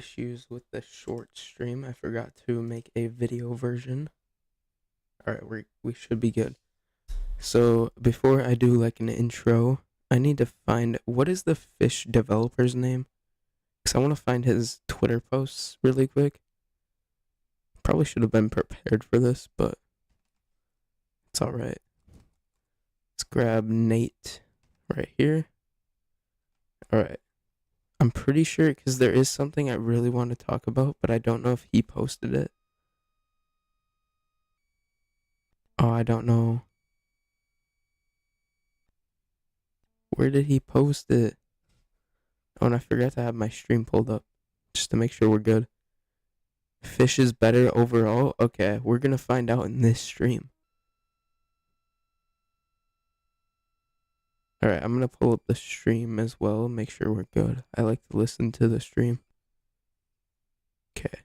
issues with the short stream. I forgot to make a video version. Alright, we should be good. So before I do like an intro, I need to find what is the Fish developer's name? Because I want to find his Twitter posts really quick. Probably should have been prepared for this, but it's alright. Let's grab Nate right here. Alright. I'm pretty sure because there is something I really want to talk about, but I don't know if he posted it. Oh, I don't know. Where did he post it? Oh, and I forgot to have my stream pulled up just to make sure we're good. Fish is better overall? Okay, we're going to find out in this stream. Alright, I'm going to pull up the stream as well, make sure we're good. I like to listen to the stream. Okay.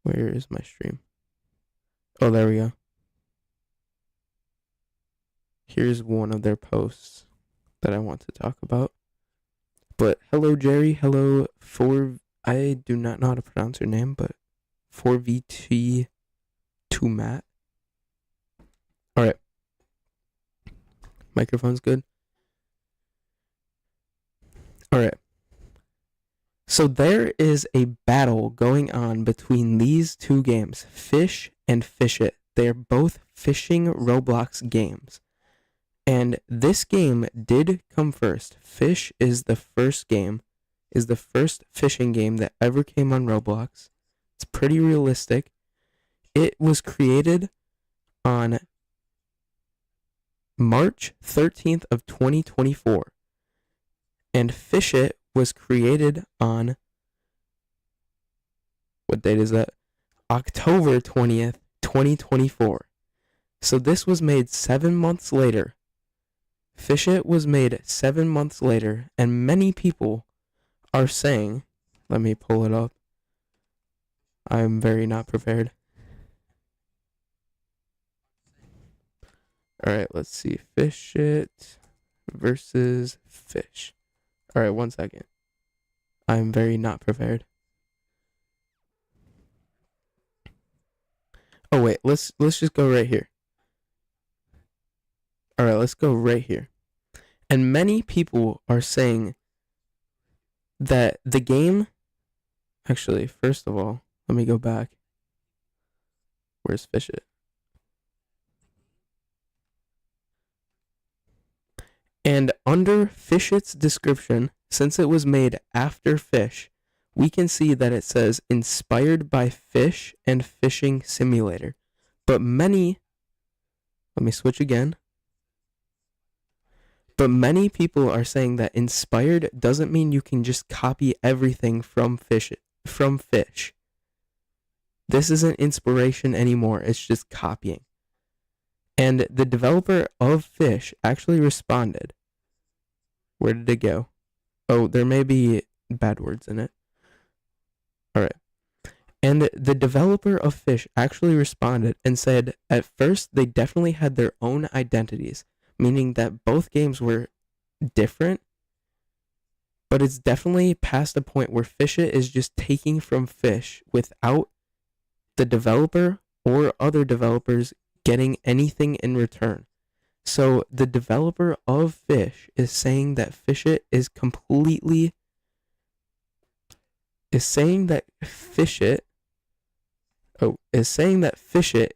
Where is my stream? Oh, there we go. Here's one of their posts that I want to talk about. But hello, Jerry. Hello, I do not know how to pronounce your name, but 4VT2 Matt. Alright. Microphone's good. Alright. So there is a battle going on between these two games, Fish and Fish It. They are both fishing Roblox games. And this game did come first. Fish is the first fishing game that ever came on Roblox. It's pretty realistic. It was created on March 13th of 2024. And Fish It was created on, what date is that? October 20th, 2024. So this was made 7 months later. Fish It was made 7 months later, and many people are saying, let me pull it up. I'm very not prepared. Alright, let's see. Fish It versus Fish. Alright, 1 second. I'm very not prepared. Oh wait, let's just go right here. Alright, let's go right here. And many people are saying that the game... Actually, first of all, let me go back. Where's Fish It? And under Fish It's description, since it was made after Fish, we can see that it says inspired by Fish and Fishing Simulator. But many... Let me switch again. But many people are saying that inspired doesn't mean you can just copy everything from Fish. This isn't inspiration anymore, it's just copying. And the developer of Fish actually responded. Where did it go? Oh, there may be bad words in it. Alright. And the developer of Fish actually responded and said at first they definitely had their own identities, meaning that both games were different, but it's definitely past a point where Fish It is just taking from Fish without the developer or other developers getting anything in return. So the developer of Fish is saying that Fish It is completely is saying that Fish It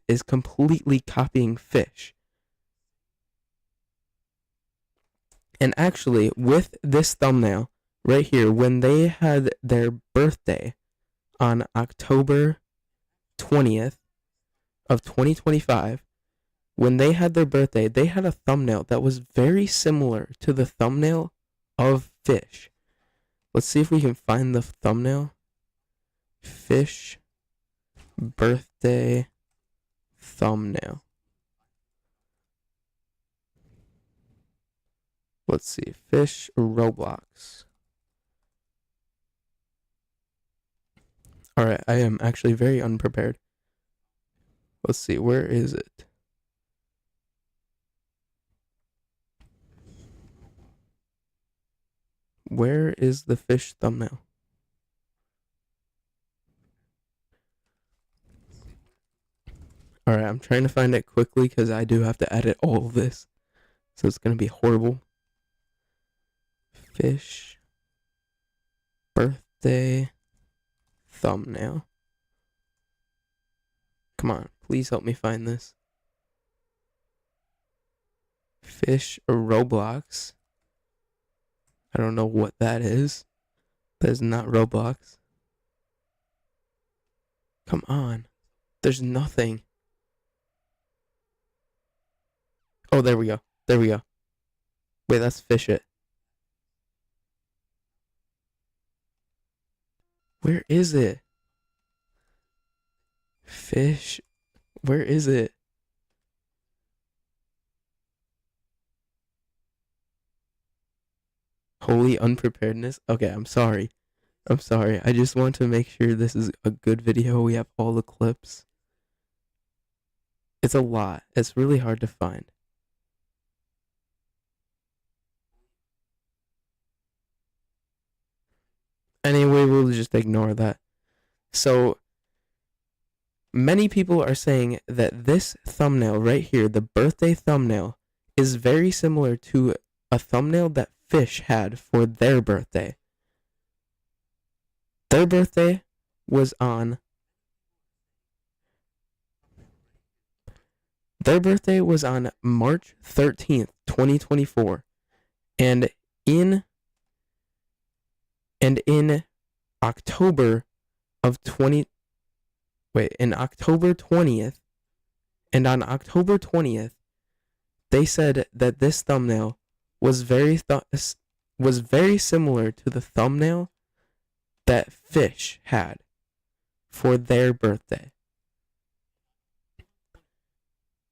is completely copying Fish. And actually, with this thumbnail right here, when they had their birthday on October 20th of 2025, when they had their birthday, they had a thumbnail that was very similar to the thumbnail of Fish. Let's see if we can find the thumbnail. Fish birthday thumbnail. Let's see. Fish Roblox. Alright, I am actually very unprepared. Let's see. Where is it? Where is the Fish thumbnail? Alright, I'm trying to find it quickly because I do have to edit all of this. So it's going to be horrible. Fish birthday thumbnail. Come on, please help me find this. Fish Roblox. I don't know what that is. That is not Roblox. Come on. There's nothing. Oh, there we go. There we go. Wait, that's Fish It. Where is it? Fish. Where is it? Holy unpreparedness. Okay, I'm sorry. I'm sorry. I just want to make sure this is a good video. We have all the clips. It's a lot. It's really hard to find. Anyway, we'll just ignore that. So, many people are saying that this thumbnail right here, the birthday thumbnail, is very similar to a thumbnail that Fish had for their birthday. Their birthday was on March 13th, 2024. And in October of in October 20th, and on October 20th, they said that this thumbnail was very similar to the thumbnail that Fish had for their birthday.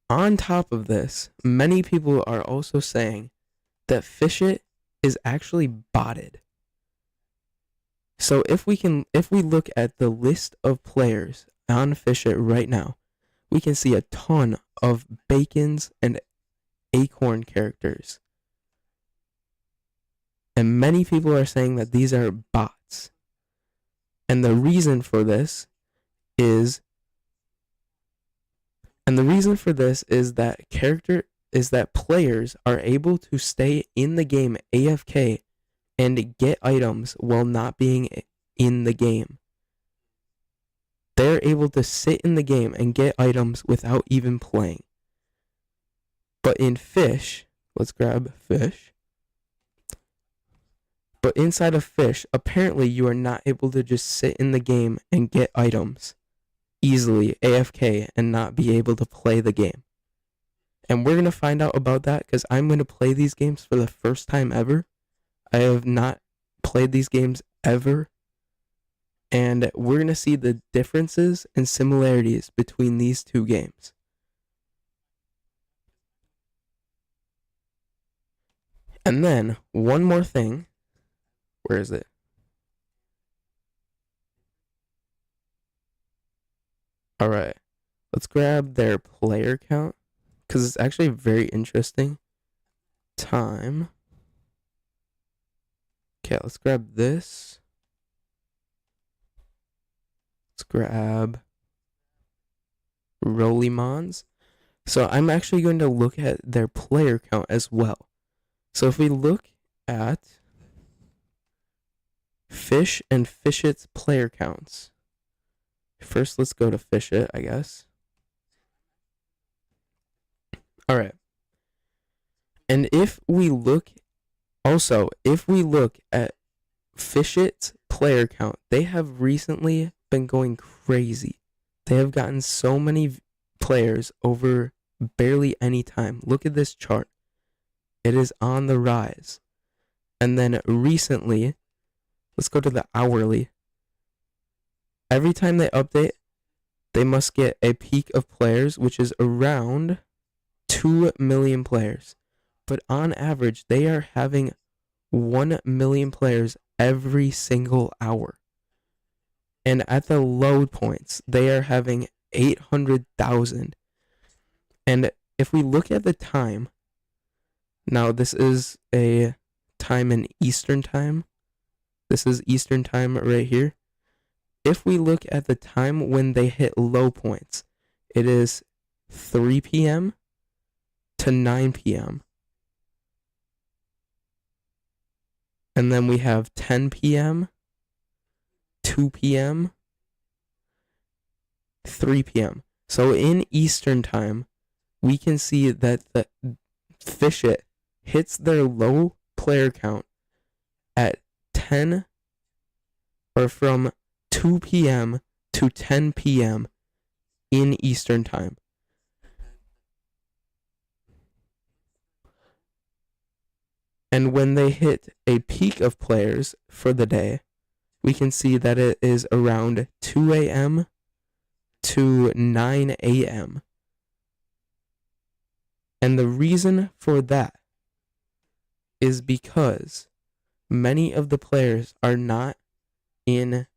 On top of this, many people are also saying that Fish It is actually botted. So if we look at the list of players on Fish It right now, we can see a ton of Bacons and Acorn characters. And many people are saying that these are bots. And the reason for this is that players are able to stay in the game AFK and get items while not being in the game. They're able to sit in the game and get items without even playing. But in Fish, let's grab Fish. But inside of Fish, apparently you are not able to just sit in the game and get items easily AFK and not be able to play the game. And we're going to find out about that because I'm going to play these games for the first time ever. I have not played these games ever. And we're going to see the differences and similarities between these two games. And then, one more thing. Where is it? Alright. Let's grab their player count. Because it's actually very interesting. Time. Okay, let's grab this. Let's grab Rollimons. So I'm actually going to look at their player count as well. So if we look at Fish and Fish It's player counts. First, let's go to Fish It, I guess. Alright. And if we look at Fish It's player count, they have recently been going crazy. They have gotten so many players over barely any time. Look at this chart. It is on the rise. And then recently, let's go to the hourly. Every time they update, they must get a peak of players, which is around 2 million players. But on average, they are having 1 million players every single hour. And at the low points, they are having 800,000. And if we look at the time, now this is a time in Eastern time. This is Eastern time right here. If we look at the time when they hit low points, it is 3 p.m. to 9 p.m. And then we have 10 p.m., 2 p.m., 3 p.m. So in Eastern time, we can see that the Fish It hits their low player count at 10 or from 2 p.m. to 10 p.m. in Eastern time. And when they hit a peak of players for the day, we can see that it is around 2 a.m. to 9 a.m. And the reason for that is because many of the players are not in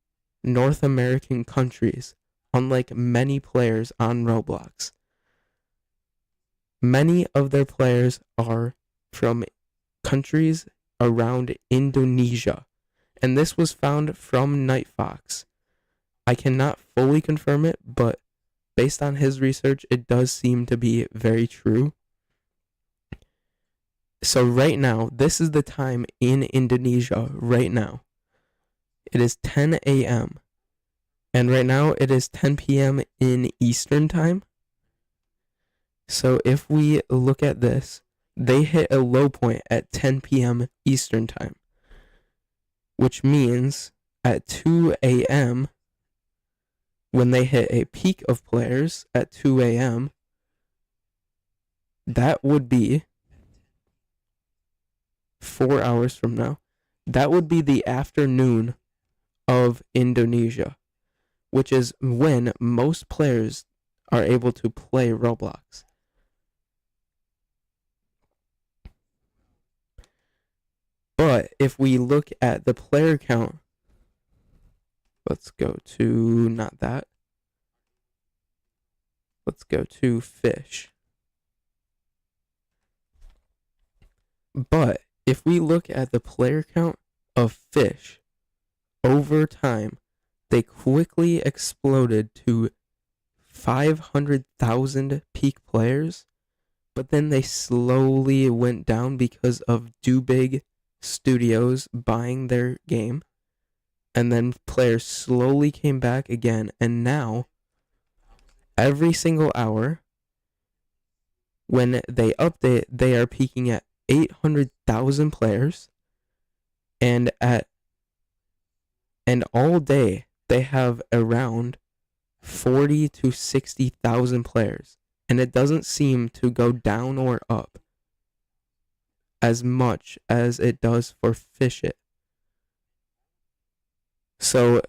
North American countries, unlike many players on Roblox. Many of their players are from countries around Indonesia, and this was found from Nightfox. I cannot fully confirm it, but based on his research, it does seem to be very true. So right now, this is the time in Indonesia right now. It is 10 a.m. And right now it is 10 p.m. in Eastern time. So if we look at this, they hit a low point at 10 p.m. Eastern time, which means at 2 a.m., when they hit a peak of players at 2 a.m., that would be 4 hours from now. That would be the afternoon of Indonesia, which is when most players are able to play Roblox. But if we look at the player count, let's go to, not that. Let's go to Fish. But if we look at the player count of Fish over time, they quickly exploded to 500,000 peak players, but then they slowly went down because of Big Studios buying their game, and then players slowly came back again, and now every single hour when they update, they are peaking at 800,000 players, and all day they have around 40 to 60,000 players, and it doesn't seem to go down or up as much as it does for Fish It. So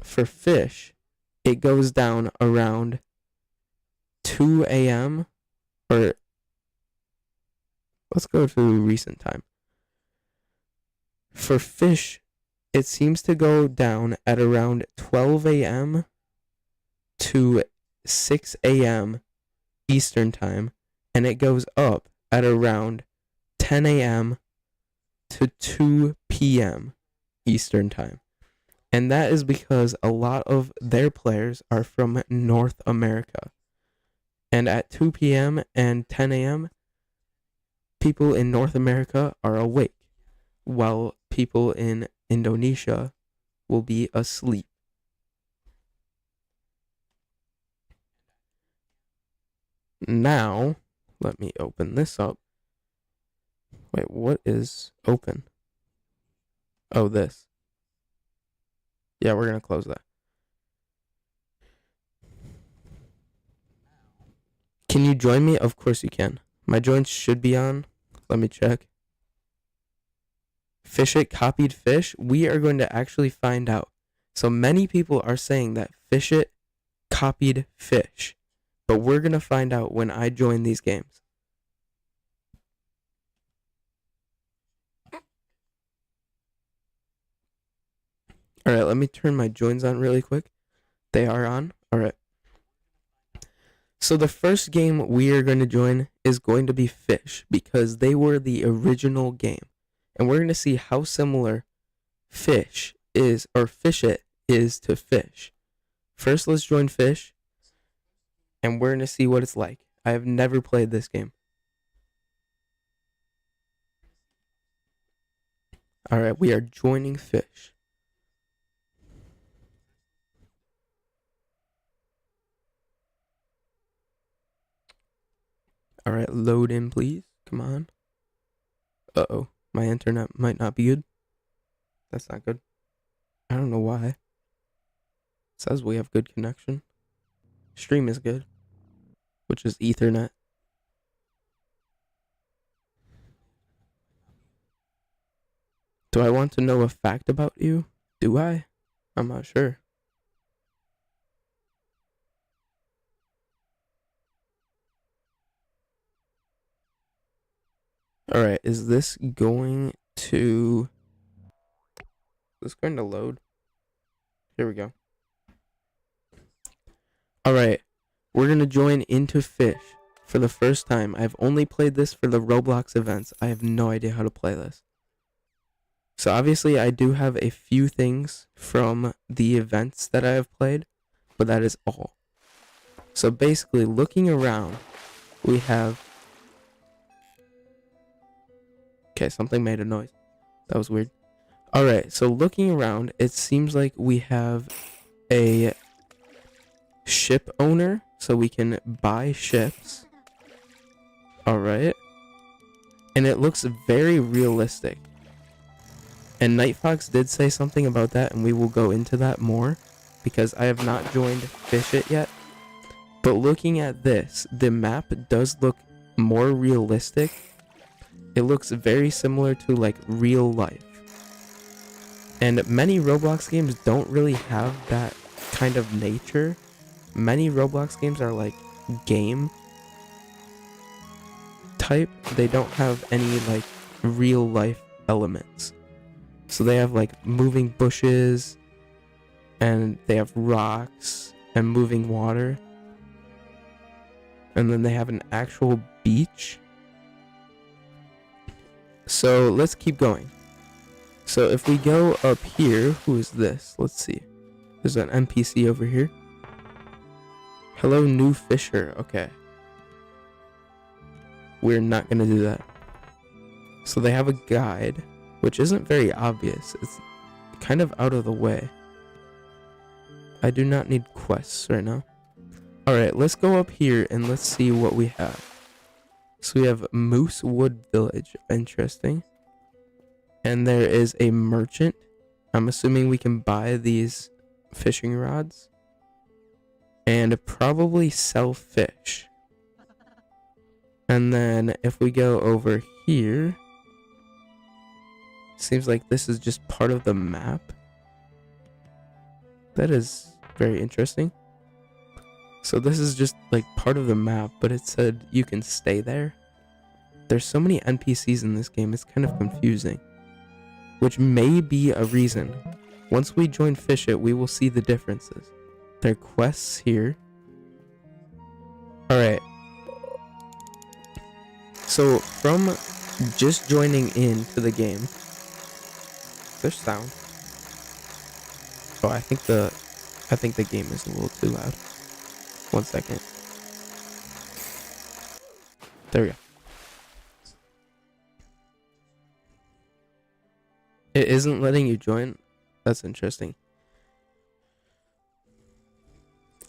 for Fish, it goes down around 2 a.m. or let's go to recent time. For Fish, it seems to go down at around 12 a.m. to 6 a.m. Eastern time, and it goes up at around 10 a.m. to 2 p.m. Eastern time. And that is because a lot of their players are from North America. And at 2 p.m. and 10 a.m., people in North America are awake, while people in Indonesia will be asleep. Now, let me open this up. Wait, what is open? Oh, this. Yeah, we're going to close that. Can you join me? Of course you can. My joins should be on. Let me check. Fish It copied Fish? We are going to actually find out. So many people are saying that Fish It copied Fish. But we're going to find out when I join these games. Alright, let me turn my joins on really quick. They are on. Alright. So the first game we are going to join is going to be Fish, because they were the original game. And we're going to see how similar Fish It is to Fish. First, let's join Fish, and we're going to see what it's like. I have never played this game. Alright, we are joining Fish. Alright, load in, please. Come on. Uh-oh. My internet might not be good. That's not good. I don't know why. It says we have good connection. Stream is good, which is Ethernet. Do I want to know a fact about you? Do I? I'm not sure. Alright, is this going to... Is this going to load? Here we go. Alright, we're going to join into Fish for the first time. I've only played this for the Roblox events. I have no idea how to play this. So obviously I do have a few things from the events that I have played, but that is all. So basically, looking around, we have... Okay, something made a noise. That was weird. Alright, so looking around, it seems like we have a ship owner, so we can buy ships. Alright. And it looks very realistic. And Night Fox did say something about that, and we will go into that more, because I have not joined Fish It yet. But looking at this, the map does look more realistic. It looks very similar to like real life. And many Roblox games don't really have that kind of nature. Many Roblox games are like game type. They don't have any like real life elements. So they have like moving bushes, and they have rocks and moving water. And then they have an actual beach. So let's keep going. So if we go up here, who is this? Let's see. There's an NPC over here. Hello, new fisher. Okay. We're not going to do that. So they have a guide, which isn't very obvious. It's kind of out of the way. I do not need quests right now. Alright, let's go up here and let's see what we have. So we have Moosewood Village. Interesting. And there is a merchant. I'm assuming we can buy these fishing rods. And probably sell fish. And then if we go over here, seems like this is just part of the map. That is very interesting. So this is just like part of the map, but it said you can stay there. There's so many NPCs in this game, it's kind of confusing. Which may be a reason. Once we join Fish It, we will see the differences. There are quests here. Alright. So from just joining into the game, there's sound. Oh, I think the game is a little too loud. 1 second. There we go. It isn't letting you join? That's interesting.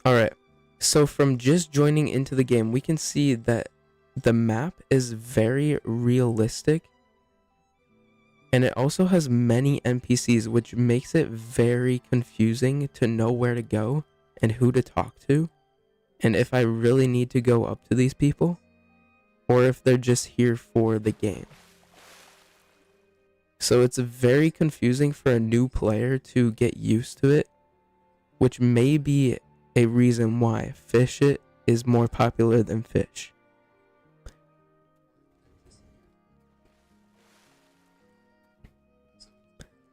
Alright. So from just joining into the game, we can see that the map is very realistic. And it also has many NPCs, which makes it very confusing to know where to go and who to talk to. And if I really need to go up to these people, or if they're just here for the game. So it's very confusing for a new player to get used to it, which may be a reason why Fish It is more popular than Fish.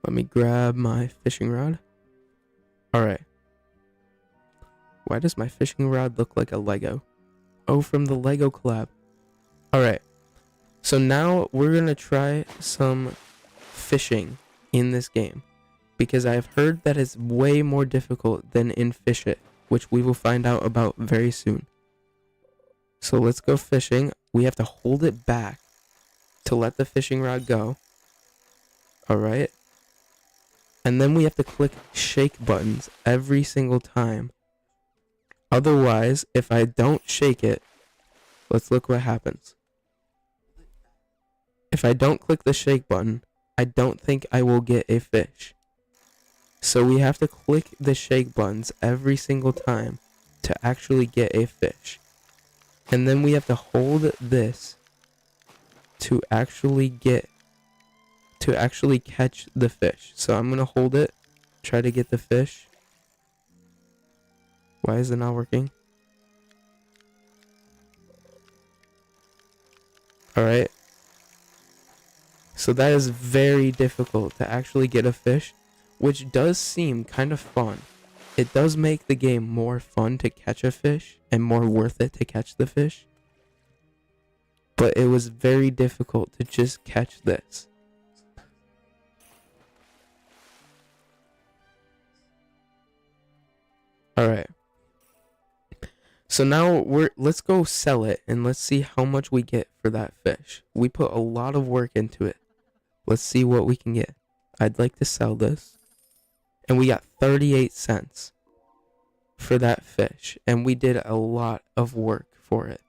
Let me grab my fishing rod. Alright. Why does my fishing rod look like a Lego? Oh, from the Lego collab. Alright. So now we're going to try some fishing in this game. Because I've heard that it's way more difficult than in Fish It, which we will find out about very soon. So let's go fishing. We have to hold it back to let the fishing rod go. All right. And then we have to click shake buttons every single time. Otherwise, if I don't shake it, let's look what happens. If I don't click the shake button, I don't think I will get a fish. So we have to click the shake buttons every single time to actually get a fish. And then we have to hold this to actually catch the fish. So I'm going to hold it, try to get the fish. Why is it not working? Alright. So that is very difficult to actually get a fish, which does seem kind of fun. It does make the game more fun to catch a fish and more worth it to catch the fish. But it was very difficult to just catch this. Alright. So now let's go sell it and let's see how much we get for that fish. We put a lot of work into it. Let's see what we can get. I'd like to sell this. And we got 38 cents for that fish. And we did a lot of work for it.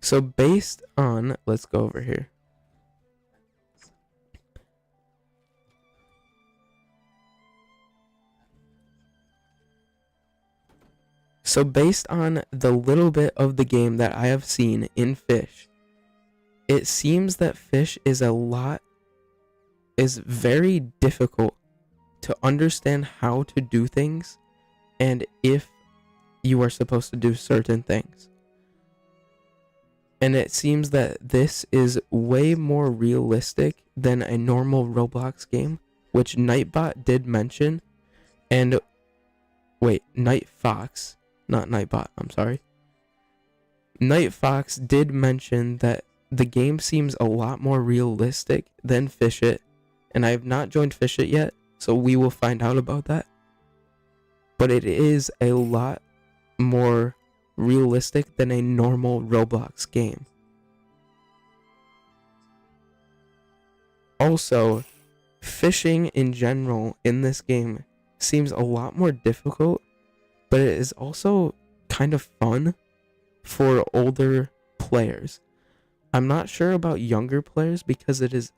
So based on, let's go over here. So based on the little bit of the game that I have seen in Fish, it seems that Fish is very difficult to understand how to do things and if you are supposed to do certain things. And it seems that this is way more realistic than a normal Roblox game, which Nightbot did mention. And wait, Nightfox, not Nightbot, I'm sorry. Nightfox did mention that the game seems a lot more realistic than Fish It. And I have not joined Fish It yet, so we will find out about that. But it is a lot more realistic than a normal Roblox game. Also, fishing in general in this game seems a lot more difficult, but it is also kind of fun for older players. I'm not sure about younger players because it is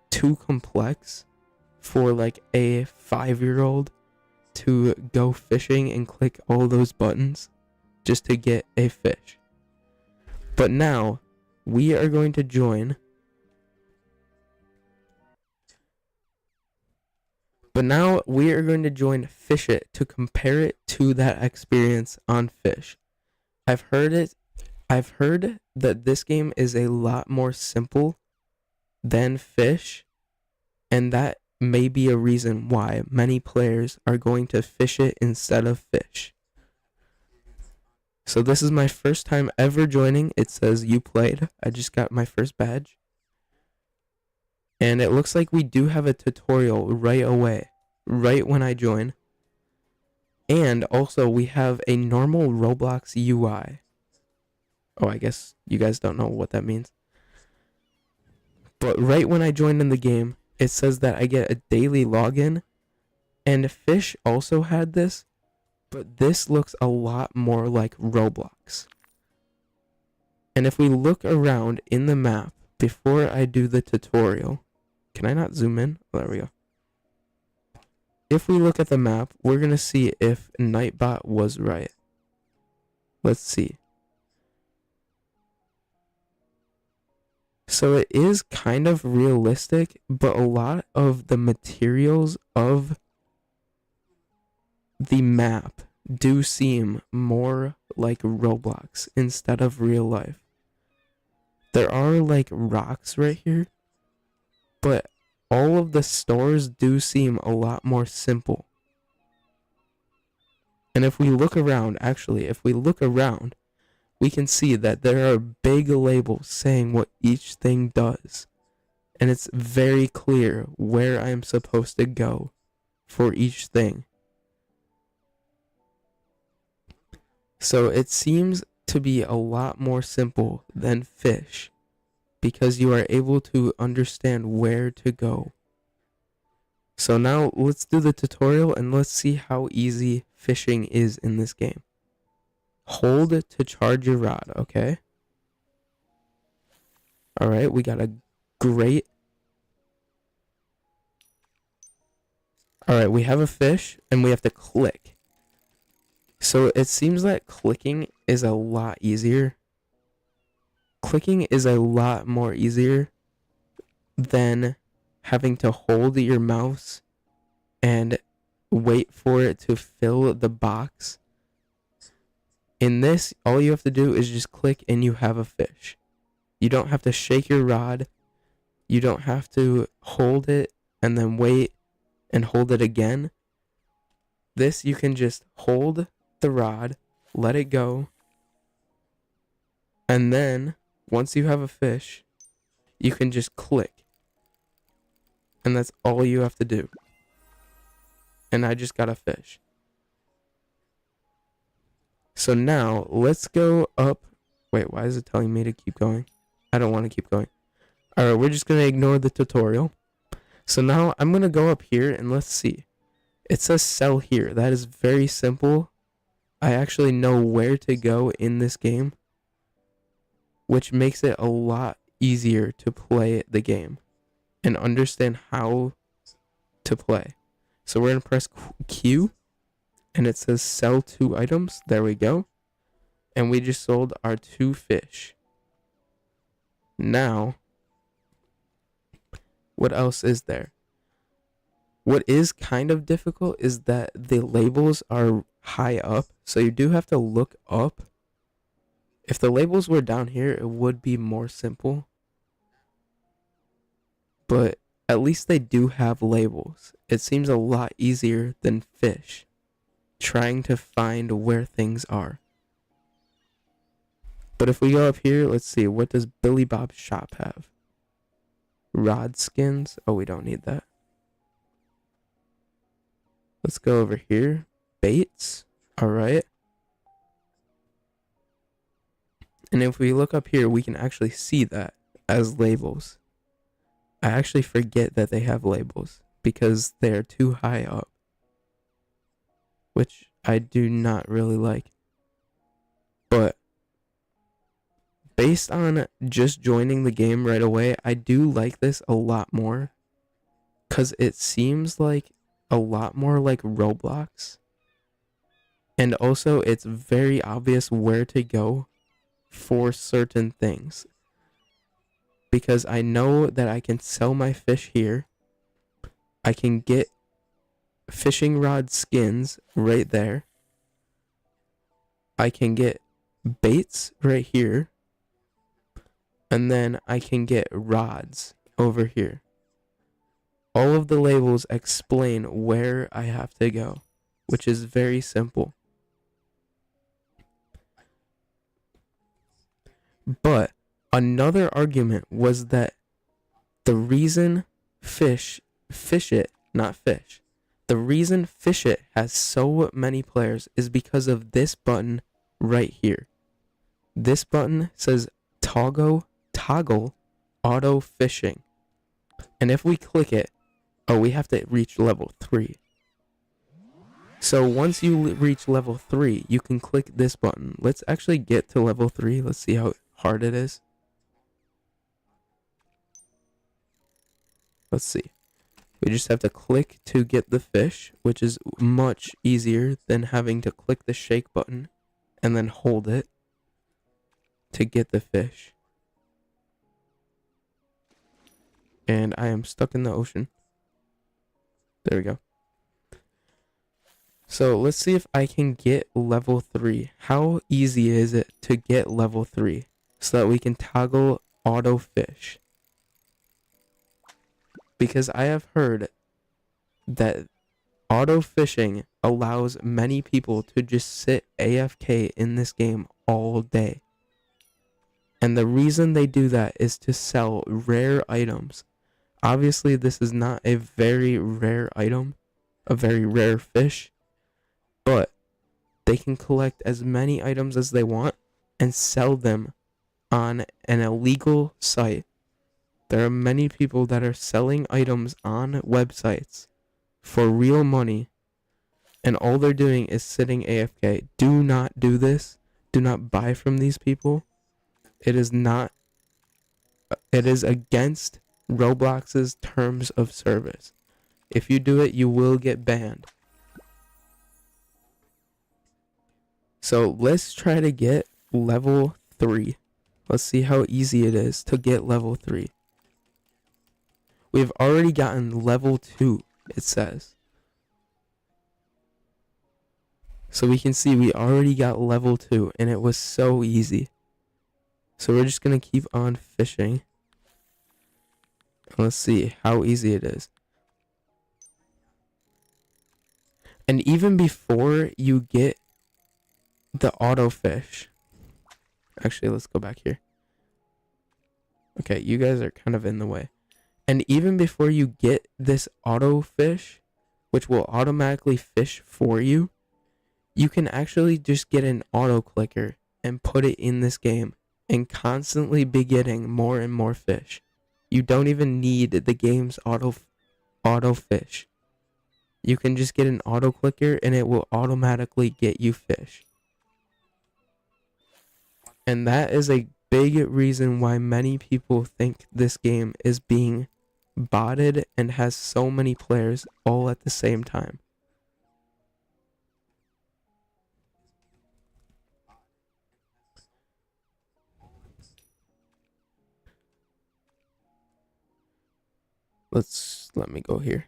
too complex for like a 5-year-old to go fishing and click all those buttons just to get a fish. But now we are going to join. Fish It to compare it to that experience on Fish. I've heard that this game is a lot more simple than Fish, and that may be a reason why many players are going to Fish It instead of Fish. So this is my first time ever joining. It says you played. I just got my first badge. And it looks like we do have a tutorial right away, right when I join. And also we have a normal Roblox UI. Oh, I guess you guys don't know what that means. But right when I joined in the game, it says that I get a daily login. And Fish also had this. But this looks a lot more like Roblox. And if we look around in the map before I do the tutorial, can I not zoom in? Oh, there we go. If we look at the map, we're going to see if Nightbot was right. Let's see. So it is kind of realistic, but a lot of the materials of the map do seem more like Roblox instead of real life. There are like rocks right here, but all of the stores do seem a lot more simple. And if we look around, we can see that there are big labels saying what each thing does. And it's very clear where I'm supposed to go for each thing. So it seems to be a lot more simple than fish because you are able to understand where to go. So now let's do the tutorial and let's see how easy fishing is in this game. Hold to charge your rod, okay? Alright, we got a great... Alright, we have a fish and we have to click. So it seems that clicking is a lot easier. Clicking is a lot more easier than having to hold your mouse and wait for it to fill the box. In this, all you have to do is just click and you have a fish. You don't have to shake your rod. You don't have to hold it and then wait and hold it again. This, you can just hold the rod, let it go, and then once you have a fish, you can just click. And that's all you have to do. And I just got a fish. So now, let's go up. Wait, why is it telling me to keep going? I don't want to keep going. Alright, we're just going to ignore the tutorial. So now, I'm going to go up here and let's see. It says sell here. That is very simple. I actually know where to go in this game, which makes it a lot easier to play the game and understand how to play. So we're going to press Q, and it says sell 2 items. There we go. And we just sold our 2 fish. Now, what else is there? What is kind of difficult is that the labels are high up, so you do have to look up. If the labels were down here, it would be more simple. But at least they do have labels. It seems a lot easier than fish trying to find where things are. But if we go up here, let's see, what does Billy Bob's shop have? Rod skins? Oh, we don't need that. Let's go over here. Baits. Alright. And if we look up here, we can actually see that as labels. I actually forget that they have labels because they are too high up, which I do not really like. But based on just joining the game right away, I do like this a lot more because it seems like a lot more like Roblox. And also, it's very obvious where to go for certain things. Because I know that I can sell my fish here. I can get fishing rod skins right there. I can get baits right here. And then I can get rods over here. All of the labels explain where I have to go, which is very simple. But another argument was that the reason Fish It, not Fish, the reason Fish It has so many players is because of this button right here. This button says toggle auto fishing. And if we click it, oh, we have to reach level 3. So once you reach level 3, you can click this button. Let's actually get to level 3. Let's see how hard it is. Let's see. We just have to click to get the fish, which is much easier than having to click the shake button and then hold it to get the fish. And I am stuck in the ocean. There we go. So let's see if I can get level 3. How easy is it to get level 3 so that we can toggle auto fish? Because I have heard that auto fishing allows many people to just sit AFK in this game all day. And the reason they do that is to sell rare items. Obviously, this is not a very rare item, a very rare fish, but they can collect as many items as they want and sell them on an illegal site. There are many people that are selling items on websites for real money, and all they're doing is sitting AFK. Do not do this. Do not buy from these people. It is against Roblox's terms of service. If you do it, you will get banned. So let's try to get level 3. Let's see how easy it is to get level 3. We've already gotten level 2, it says. So we can see we already got level 2, and it was so easy. So we're just going to keep on fishing. Let's see how easy it is. And even before you get the auto fish. Actually, let's go back here. Okay, you guys are kind of in the way. And even before you get this auto fish, which will automatically fish for you, you can actually just get an auto clicker and put it in this game and constantly be getting more and more fish. You don't even need the game's auto fish. You can just get an auto clicker and it will automatically get you fish. And that is a big reason why many people think this game is being botted and has so many players all at the same time. Let me go here.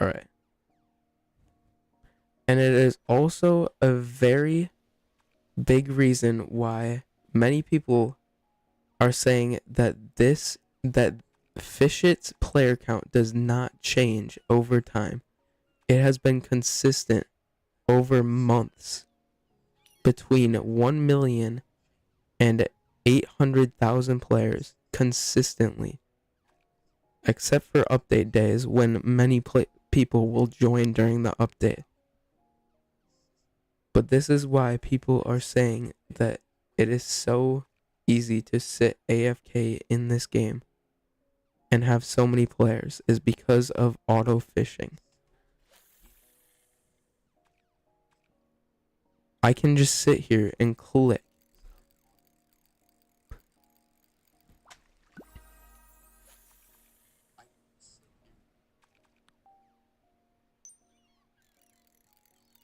All right. And it is also a very big reason why many people are saying that Fish It's player count does not change over time. It has been consistent over months between 1 million and 800,000 players consistently, except for update days when many people will join during the update. But this is why people are saying that it is so easy to sit AFK in this game and have so many players, is because of auto fishing. I can just sit here and click.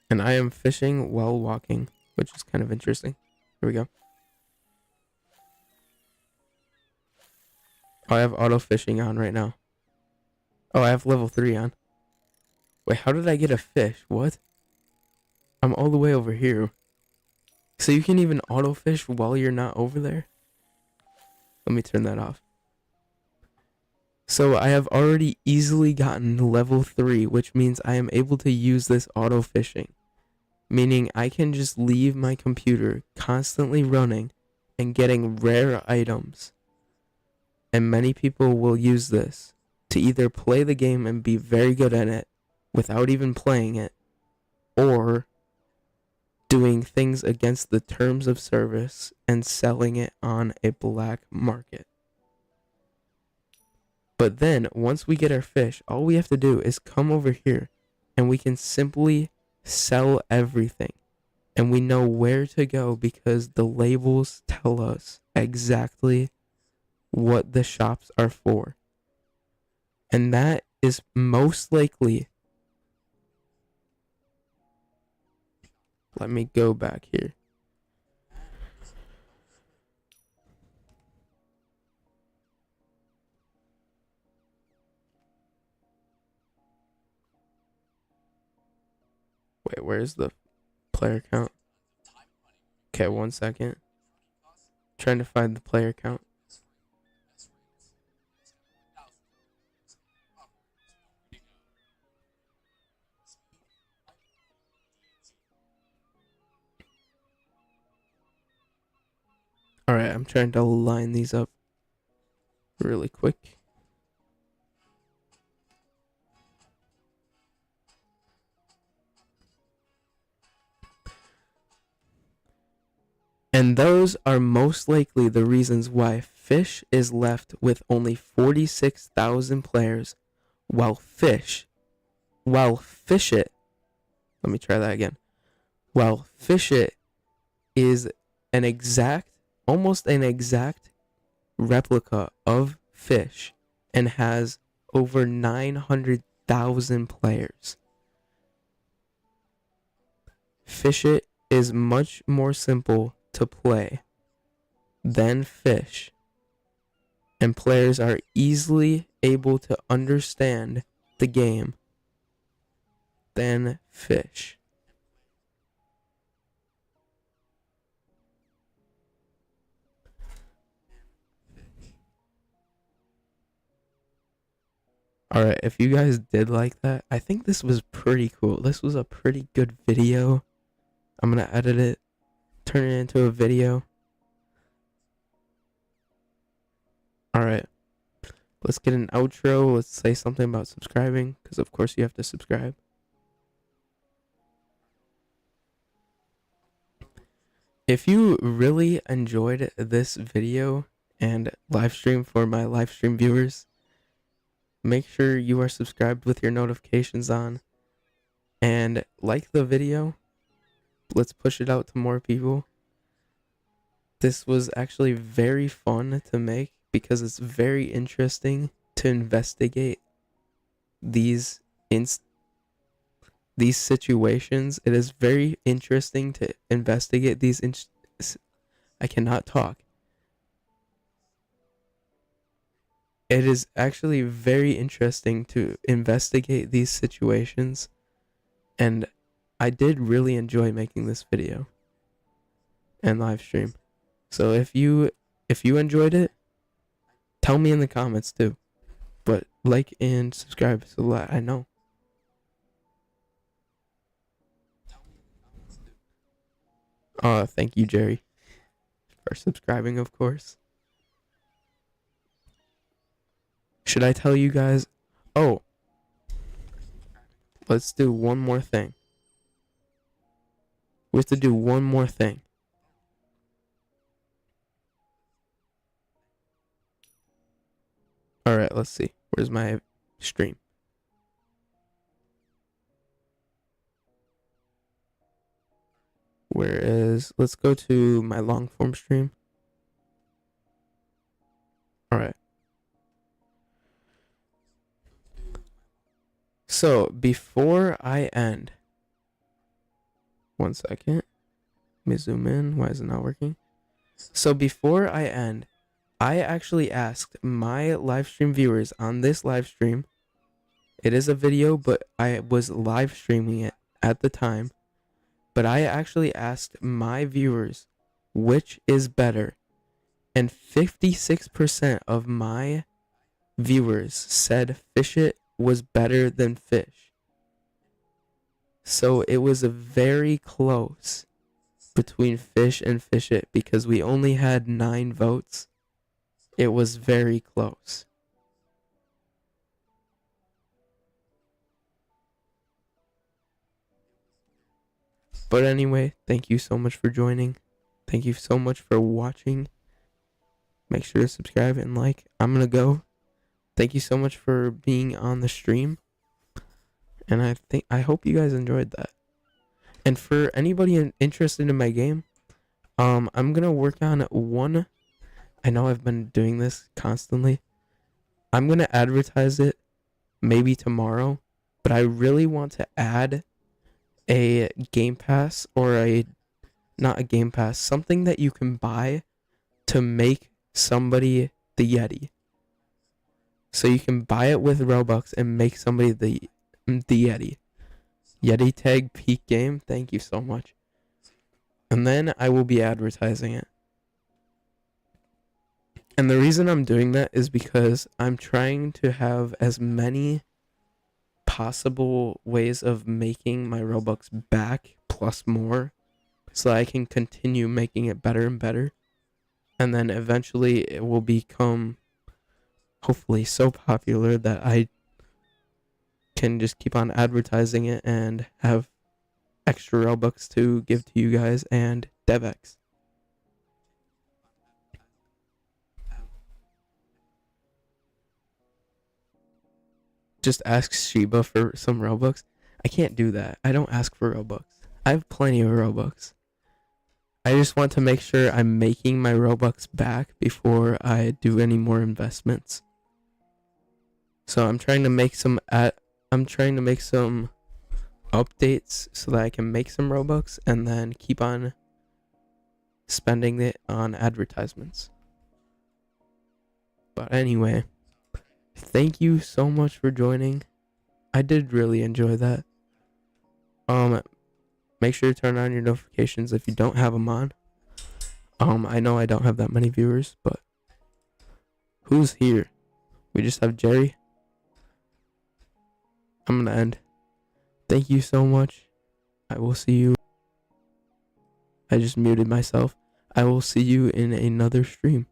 And I am fishing while walking, which is kind of interesting. Here we go. Oh, I have auto fishing on right now. Oh, I have level 3 on. Wait, how did I get a fish? What? I'm all the way over here. So you can even auto fish while you're not over there? Let me turn that off. So I have already easily gotten level 3, which means I am able to use this auto fishing. Meaning I can just leave my computer constantly running and getting rare items. And many people will use this to either play the game and be very good at it without even playing it, or doing things against the terms of service and selling it on a black market. But then, once we get our fish, all we have to do is come over here and we can simply sell everything. And we know where to go because the labels tell us exactly what the shops are for. And that is most likely... Let me go back here. Wait, where's the player count? Okay, 1 second. Trying to find the player count. Alright, I'm trying to line these up. really quick. And those are most likely the reasons why Fish is left with only 46,000 players, while Fish It, let me try that again. While Fish It is almost an exact replica of Fish and has over 900,000 players. Fish It is much more simple to play than Fish, and players are easily able to understand the game than Fish. Alright, if you guys did like that, I think this was pretty cool. This was a pretty good video. I'm gonna edit it, turn it into a video. Alright, let's get an outro. Let's say something about subscribing, because of course you have to subscribe. If you really enjoyed this video and live stream for my live stream viewers, make sure you are subscribed with your notifications on and like the video. Let's push it out to more people. This was actually very fun to make because it's very interesting to investigate these situations. It is very interesting to investigate these I cannot talk. It is actually very interesting to investigate these situations, and I did really enjoy making this video and live stream. So if you enjoyed it, tell me in the comments too. But like and subscribe so that I know. Thank you, Jerry, for subscribing, of course. Should I tell you guys? Oh, let's do one more thing. We have to do one more thing. Alright, let's see. Where's my stream? Let's go to my long form stream. Alright. So, before I end, one second. Let me zoom in. Why is it not working? So, before I end, I actually asked my live stream viewers on this live stream. It is a video, but I was live streaming it at the time. But I actually asked my viewers which is better. And 56% of my viewers said Fish It was better than Fish. So it was a very close between Fish and Fish It because we only had 9 votes. It was very close. But anyway, thank you so much for joining. Thank you so much for watching. Make sure to subscribe and like. I'm gonna go. Thank you so much for being on the stream. And I hope you guys enjoyed that. And for anybody interested in my game, I'm gonna work on one. I know I've been doing this constantly. I'm gonna advertise it maybe tomorrow, but I really want to add a game pass or not a game pass, something that you can buy to make somebody the Yeti. So you can buy it with Robux and make somebody the Yeti. Yeti tag peak game. Thank you so much. And then I will be advertising it. And the reason I'm doing that is because I'm trying to have as many possible ways of making my Robux back plus more so I can continue making it better and better. And then eventually it will become hopefully so popular that I can just keep on advertising it and have extra Robux to give to you guys and DevX. Just ask Shiba for some Robux. I can't do that. I don't ask for Robux. I have plenty of Robux. I just want to make sure I'm making my Robux back before I do any more investments. So I'm trying to make some updates so that I can make some Robux and then keep on spending it on advertisements. But anyway, thank you so much for joining. I did really enjoy that. Make sure to turn on your notifications if you don't have them on. I know I don't have that many viewers, but who's here? We just have Jerry. I'm gonna end. Thank you so much. I will see you. I just muted myself. I will see you in another stream.